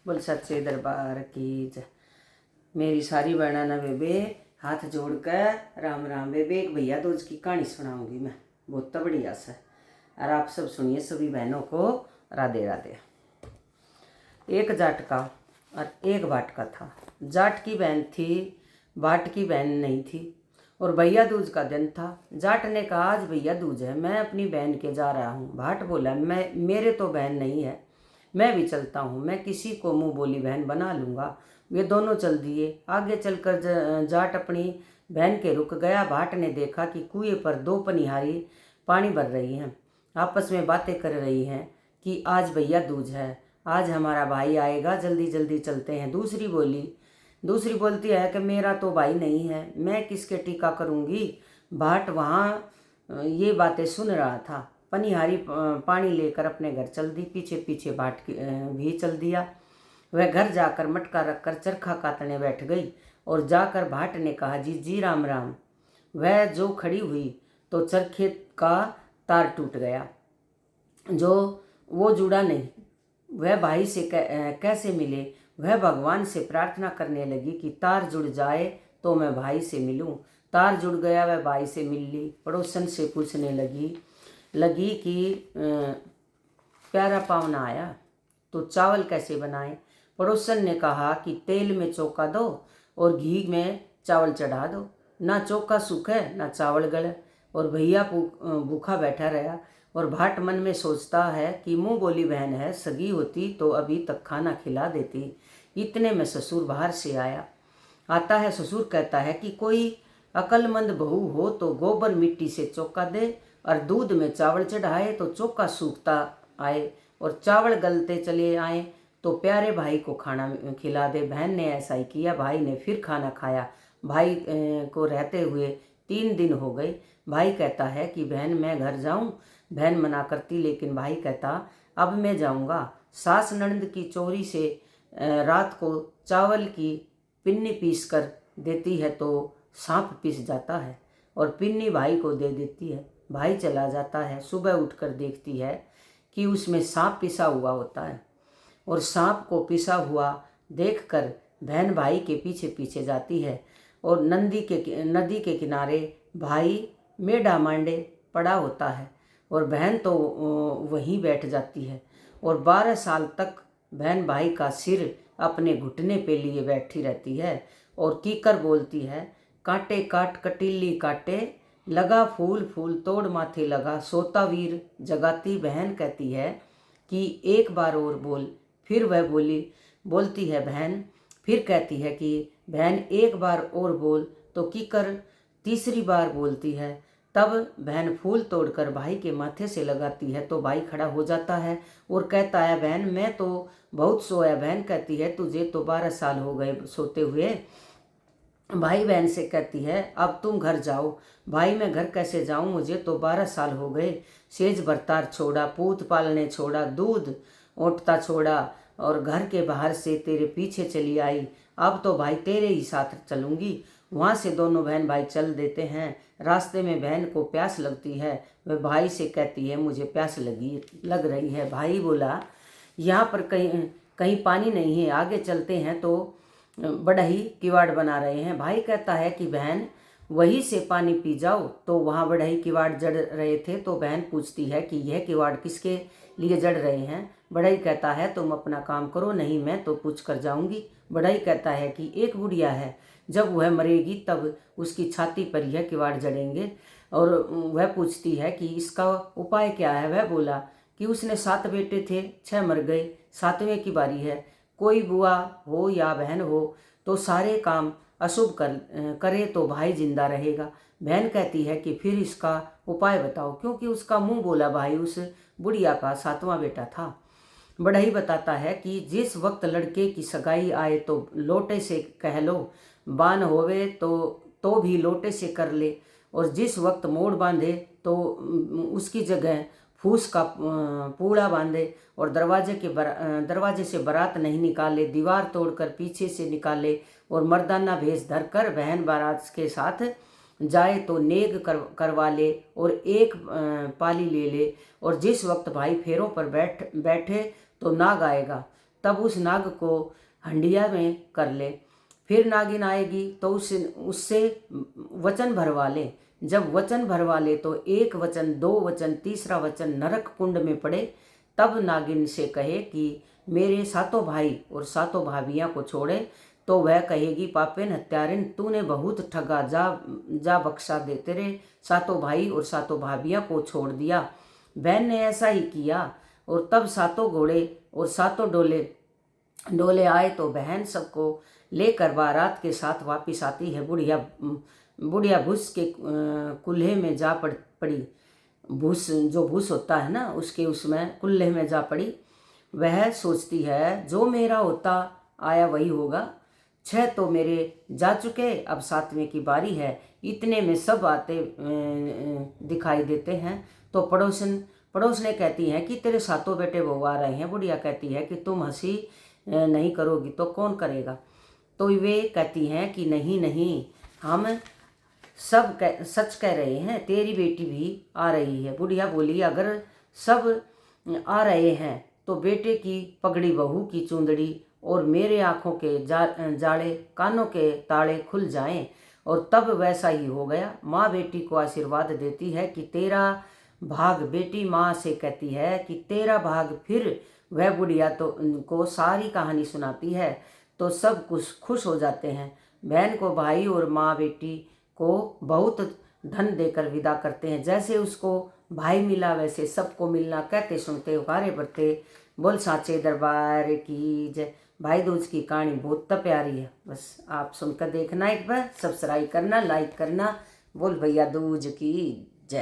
बोल सच्चे दरबार की जय। मेरी सारी बहना ना बेबे हाथ जोड़ कर राम राम। बेबे एक भैया दूज की कहानी सुनाऊंगी मैं, बहुत बढ़िया से, और आप सब सुनिए। सभी बहनों को राधे राधे। एक जाट का और एक बाट का था। जाट की बहन थी, बाट की बहन नहीं थी, और भैया दूज का दिन था। जाट ने कहा आज भैया दूज है, मैं अपनी बहन के जा रहा हूँ। भाट बोला मैं मेरे तो बहन नहीं है, मैं भी चलता हूँ, मैं किसी को मुंह बोली बहन बना लूँगा। वे दोनों चल दिए। आगे चलकर जाट अपनी बहन के रुक गया। भाट ने देखा कि कुएं पर दो पनिहारी पानी भर रही हैं, आपस में बातें कर रही हैं कि आज भैया दूज है, आज हमारा भाई आएगा, जल्दी जल्दी चलते हैं। दूसरी बोलती है कि मेरा तो भाई नहीं है, मैं किसके टीका करूँगी। भाट वहाँ ये बातें सुन रहा था। पनिहारी पानी लेकर अपने घर चल दी। पीछे पीछे भाट भी चल दिया। वह घर जाकर मटका रखकर चरखा काटने बैठ गई और जाकर भाट ने कहा जी जी राम राम। वह जो खड़ी हुई तो चरखे का तार टूट गया, जो वो जुड़ा नहीं। वह भाई से कैसे मिले। वह भगवान से प्रार्थना करने लगी कि तार जुड़ जाए तो मैं भाई से मिलूं। तार जुड़ गया, वह भाई से मिल ली। पड़ोसन से पूछने लगी कि प्यारा पावना आया तो चावल कैसे बनाएं। पड़ोसन ने कहा कि तेल में चौका दो और घी में चावल चढ़ा दो, ना चौका सूखे ना चावल गले। और भैया भूखा बैठा रहा। और भाट मन में सोचता है कि मुंह बोली बहन है, सगी होती तो अभी तक खाना खिला देती। इतने में ससुर बाहर से आता है। ससुर कहता है कि कोई अक्लमंद बहू हो तो गोबर मिट्टी से चौका दे और दूध में चावल चढ़ाए तो चौका सूखता आए और चावल गलते चले आए तो प्यारे भाई को खाना खिला दे। बहन ने ऐसा ही किया। भाई ने फिर खाना खाया। भाई को रहते हुए 3 दिन हो गए। भाई कहता है कि बहन मैं घर जाऊं। बहन मना करती, लेकिन भाई कहता अब मैं जाऊंगा। सास ननद की चोरी से रात को चावल की पिन्नी पीस कर देती है तो सांप पिस जाता है और पिन्नी भाई को दे देती है। भाई चला जाता है। सुबह उठकर देखती है कि उसमें सांप पिसा हुआ होता है और सांप को पिसा हुआ देखकर बहन भाई के पीछे पीछे जाती है और नदी के किनारे भाई मेढा मांडे पड़ा होता है और बहन तो वहीं बैठ जाती है और 12 साल तक बहन भाई का सिर अपने घुटने पे लिए बैठी रहती है और कीकर बोलती है कांटे काट कटीली काटे, लगा फूल फूल तोड़ माथे लगा। सोता वीर जगाती बहन कहती है कि एक बार और बोल। फिर वह बोलती है बहन, फिर कहती है कि बहन एक बार और बोल। तो कीकर तीसरी बार बोलती है। तब बहन फूल तोड़कर भाई के माथे से लगाती है तो भाई खड़ा हो जाता है और कहता है बहन मैं तो बहुत सोया। बहन कहती है तुझे तो 12 साल हो गए सोते हुए। भाई बहन से कहती है अब तुम घर जाओ। भाई मैं घर कैसे जाऊं, मुझे तो 12 साल हो गए। सेज बरतार छोड़ा, पूत पालने छोड़ा, दूध ओटता छोड़ा और घर के बाहर से तेरे पीछे चली आई। अब तो भाई तेरे ही साथ चलूंगी। वहाँ से दोनों बहन भाई चल देते हैं। रास्ते में बहन को प्यास लगती है। वह भाई से कहती है मुझे प्यास लग रही है। भाई बोला यहाँ पर कहीं कहीं पानी नहीं है, आगे चलते हैं तो बड़ा ही किवाड़ बना रहे हैं। भाई कहता है कि बहन वहीं से पानी पी जाओ। तो वहाँ बड़ा ही किवाड़ जड़ रहे थे। तो बहन पूछती है कि यह किवाड़ किसके लिए जड़ रहे हैं। बढ़ई कहता है तुम अपना काम करो, नहीं मैं तो पूछ कर जाऊंगी। बढ़ई कहता है कि एक बुढ़िया है, जब वह मरेगी तब उसकी छाती पर यह किवाड़ जड़ेंगे। और वह पूछती है कि इसका उपाय क्या है। वह बोला कि उसने 7 बेटे थे, 6 मर गए, 7वें की बारी है। कोई बुआ हो या बहन हो तो सारे काम अशुभ करे तो भाई जिंदा रहेगा। बहन कहती है कि फिर इसका उपाय बताओ, क्योंकि उसका मुंह बोला भाई उस बुढ़िया का 7वां बेटा था। बढ़ई बताता है कि जिस वक्त लड़के की सगाई आए तो लोटे से कह लो, बान होवे तो भी लोटे से कर ले, और जिस वक्त मोड़ बांधे तो उसकी जगह फूस का पूड़ा बांधे और दरवाजे से बारात नहीं निकाले, दीवार तोड़कर पीछे से निकाले और मर्दाना भेष धरकर बहन बारात के साथ जाए तो नेग करवा ले और एक पाली ले ले। और जिस वक्त भाई फेरों पर बैठे तो नाग आएगा तब उस नाग को हंडिया में कर ले। फिर नागिन आएगी तो उससे वचन भरवा ले। जब वचन भरवा ले तो एक वचन, दो वचन, तीसरा वचन नरक कुंड में पड़े। तब नागिन से कहे कि मेरे सातों भाई और सातों भाभियां को छोड़े, तो वह कहेगी पापेन हत्यारिन, तूने बहुत ठगा, जा बख्शा दे, तेरे सातों भाई और सातों भाभियां को छोड़ दिया। बहन ने ऐसा ही किया और तब सातों घोड़े और सातों डोले आए तो बहन सबको लेकर बारात के साथ वापिस आती है। बुढ़िया भूस के कुल्हे में जा पड़ी। भूस, जो भूस होता है ना, उसके उसमें कुल्हे में जा पड़ी। वह सोचती है जो मेरा होता आया वही होगा। 6 तो मेरे जा चुके, अब 7वें की बारी है। इतने में सब आते दिखाई देते हैं। तो पड़ोसने कहती हैं कि तेरे सातों बेटे बहू आ रहे हैं। बुढ़िया कहती है कि तुम हंसी नहीं करोगी तो कौन करेगा। तो वे कहती हैं कि नहीं नहीं, हम सब सच कह रहे हैं, तेरी बेटी भी आ रही है। बुढ़िया बोली अगर सब आ रहे हैं तो बेटे की पगड़ी, बहू की चूंदड़ी और मेरे आँखों के जाड़े, कानों के ताले खुल जाएं। और तब वैसा ही हो गया। माँ बेटी को आशीर्वाद देती है कि तेरा भाग, बेटी माँ से कहती है कि तेरा भाग। फिर वह बुढ़िया को सारी कहानी सुनाती है तो सब कुछ खुश हो जाते हैं। बहन को भाई और माँ बेटी को बहुत धन देकर विदा करते हैं। जैसे उसको भाई मिला वैसे सबको मिलना, कहते सुनते उकारे भरते। बोल साचे दरबार की जय। भाई दूज की कहानी बहुत प्यारी है, बस आप सुनकर देखना, एक बार सब्सक्राइब करना, लाइक करना। बोल भैया दूज की।